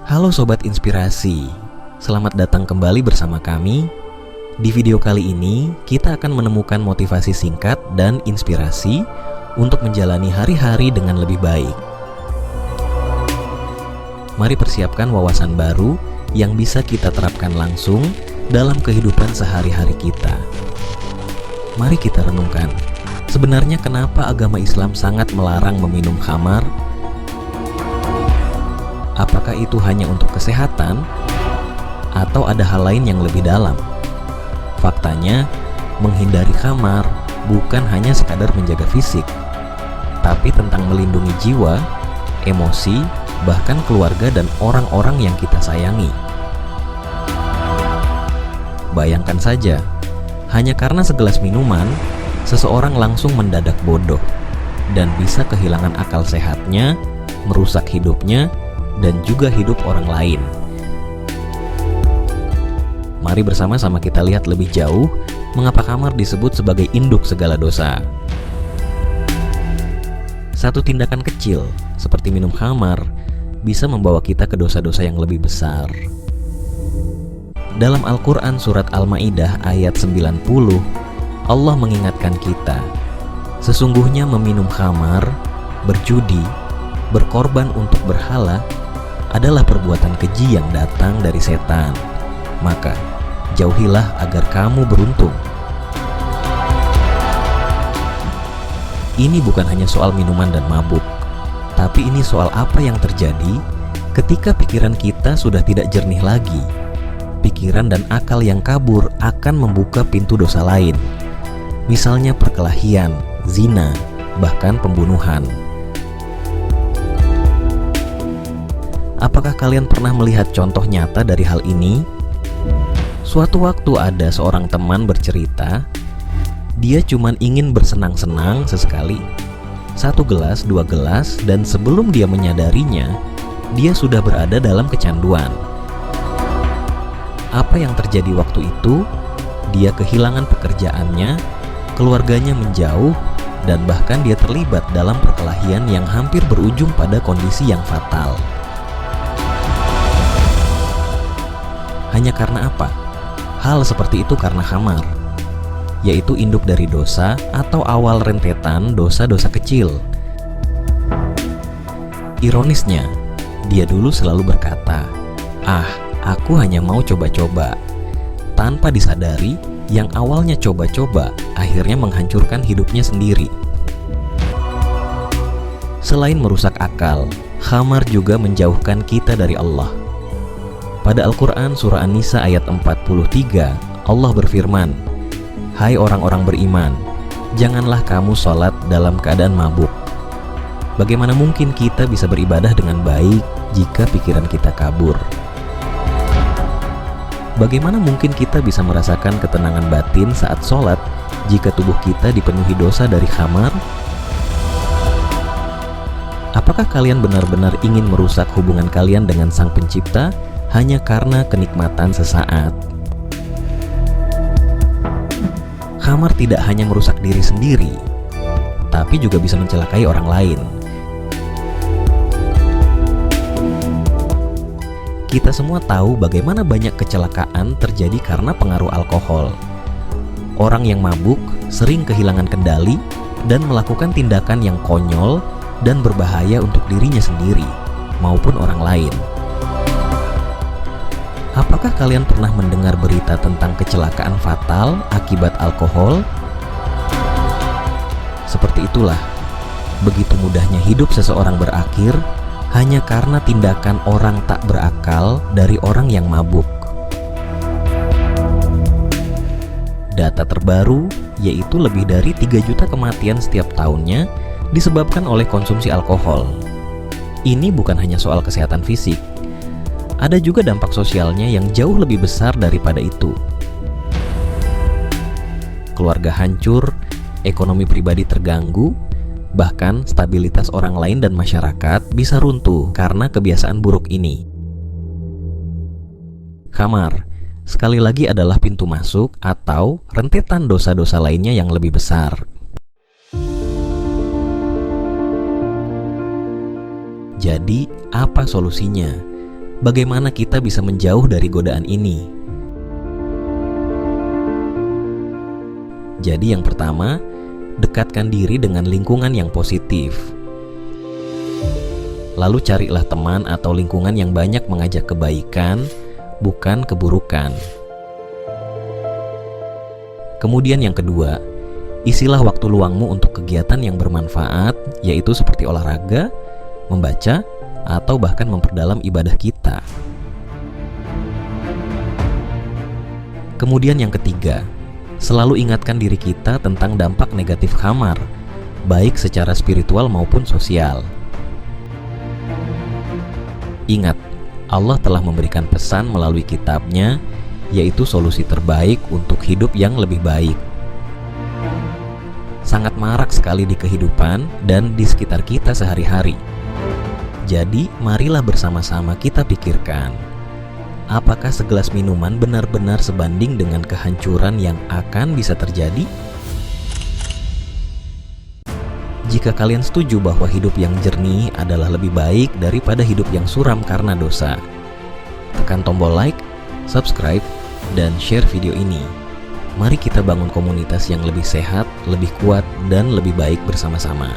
Halo Sobat Inspirasi, selamat datang kembali bersama kami. Di video kali ini, kita akan menemukan motivasi singkat dan inspirasi untuk menjalani hari-hari dengan lebih baik. Mari persiapkan wawasan baru yang bisa kita terapkan langsung dalam kehidupan sehari-hari kita. Mari kita renungkan, sebenarnya kenapa agama Islam sangat melarang meminum khamar? Apakah itu hanya untuk kesehatan? Atau ada hal lain yang lebih dalam? Faktanya, menghindari khamar bukan hanya sekadar menjaga fisik, tapi tentang melindungi jiwa, emosi, bahkan keluarga dan orang-orang yang kita sayangi. Bayangkan saja, hanya karena segelas minuman, seseorang langsung mendadak bodoh dan bisa kehilangan akal sehatnya, merusak hidupnya, dan juga hidup orang lain. Mari bersama-sama kita lihat lebih jauh mengapa khamar disebut sebagai induk segala dosa. Satu tindakan kecil seperti minum khamar bisa membawa kita ke dosa-dosa yang lebih besar. Dalam Al-Quran surat Al-Ma'idah ayat 90, Allah mengingatkan kita, sesungguhnya meminum khamar, berjudi, berkorban untuk berhala adalah perbuatan keji yang datang dari setan. Maka, jauhilah agar kamu beruntung. Ini bukan hanya soal minuman dan mabuk, tapi ini soal apa yang terjadi ketika pikiran kita sudah tidak jernih lagi. Pikiran dan akal yang kabur akan membuka pintu dosa lain. Misalnya perkelahian, zina, bahkan pembunuhan. Apakah kalian pernah melihat contoh nyata dari hal ini? Suatu waktu ada seorang teman bercerita, dia cuma ingin bersenang-senang sesekali. 1 gelas, 2 gelas, dan sebelum dia menyadarinya, dia sudah berada dalam kecanduan. Apa yang terjadi waktu itu? Dia kehilangan pekerjaannya, keluarganya menjauh, dan bahkan dia terlibat dalam perkelahian yang hampir berujung pada kondisi yang fatal. Hanya karena apa? Hal seperti itu karena khamar, yaitu induk dari dosa atau awal rentetan dosa-dosa kecil. Ironisnya, dia dulu selalu berkata, aku hanya mau coba-coba. Tanpa disadari, yang awalnya coba-coba akhirnya menghancurkan hidupnya sendiri. Selain merusak akal, khamar juga menjauhkan kita dari Allah. Pada Al-Quran surah An-Nisa ayat 43, Allah berfirman, "Hai orang-orang beriman, janganlah kamu sholat dalam keadaan mabuk." Bagaimana mungkin kita bisa beribadah dengan baik jika pikiran kita kabur? Bagaimana mungkin kita bisa merasakan ketenangan batin saat sholat jika tubuh kita dipenuhi dosa dari khamar? Apakah kalian benar-benar ingin merusak hubungan kalian dengan Sang Pencipta hanya karena kenikmatan sesaat? Khamar tidak hanya merusak diri sendiri, tapi juga bisa mencelakai orang lain. Kita semua tahu bagaimana banyak kecelakaan terjadi karena pengaruh alkohol. Orang yang mabuk sering kehilangan kendali dan melakukan tindakan yang konyol dan berbahaya untuk dirinya sendiri maupun orang lain. Apakah kalian pernah mendengar berita tentang kecelakaan fatal akibat alkohol? Seperti itulah, begitu mudahnya hidup seseorang berakhir hanya karena tindakan orang tak berakal dari orang yang mabuk. Data terbaru yaitu lebih dari 3 juta kematian setiap tahunnya disebabkan oleh konsumsi alkohol. Ini bukan hanya soal kesehatan fisik, ada juga dampak sosialnya yang jauh lebih besar daripada itu. Keluarga hancur, ekonomi pribadi terganggu, bahkan stabilitas orang lain dan masyarakat bisa runtuh karena kebiasaan buruk ini. Khamar, sekali lagi adalah pintu masuk atau rentetan dosa-dosa lainnya yang lebih besar. Jadi, apa solusinya? Bagaimana kita bisa menjauh dari godaan ini? Jadi yang pertama, dekatkan diri dengan lingkungan yang positif. Lalu carilah teman atau lingkungan yang banyak mengajak kebaikan, bukan keburukan. Kemudian yang kedua, isilah waktu luangmu untuk kegiatan yang bermanfaat, yaitu seperti olahraga, membaca, atau bahkan memperdalam ibadah kita. Kemudian yang ketiga, selalu ingatkan diri kita tentang dampak negatif khamar, baik secara spiritual maupun sosial. Ingat, Allah telah memberikan pesan melalui kitabnya, yaitu solusi terbaik untuk hidup yang lebih baik. Sangat marak sekali di kehidupan dan di sekitar kita sehari-hari. Jadi, marilah bersama-sama kita pikirkan, apakah segelas minuman benar-benar sebanding dengan kehancuran yang akan bisa terjadi? Jika kalian setuju bahwa hidup yang jernih adalah lebih baik daripada hidup yang suram karena dosa, tekan tombol like, subscribe, dan share video ini. Mari kita bangun komunitas yang lebih sehat, lebih kuat, dan lebih baik bersama-sama.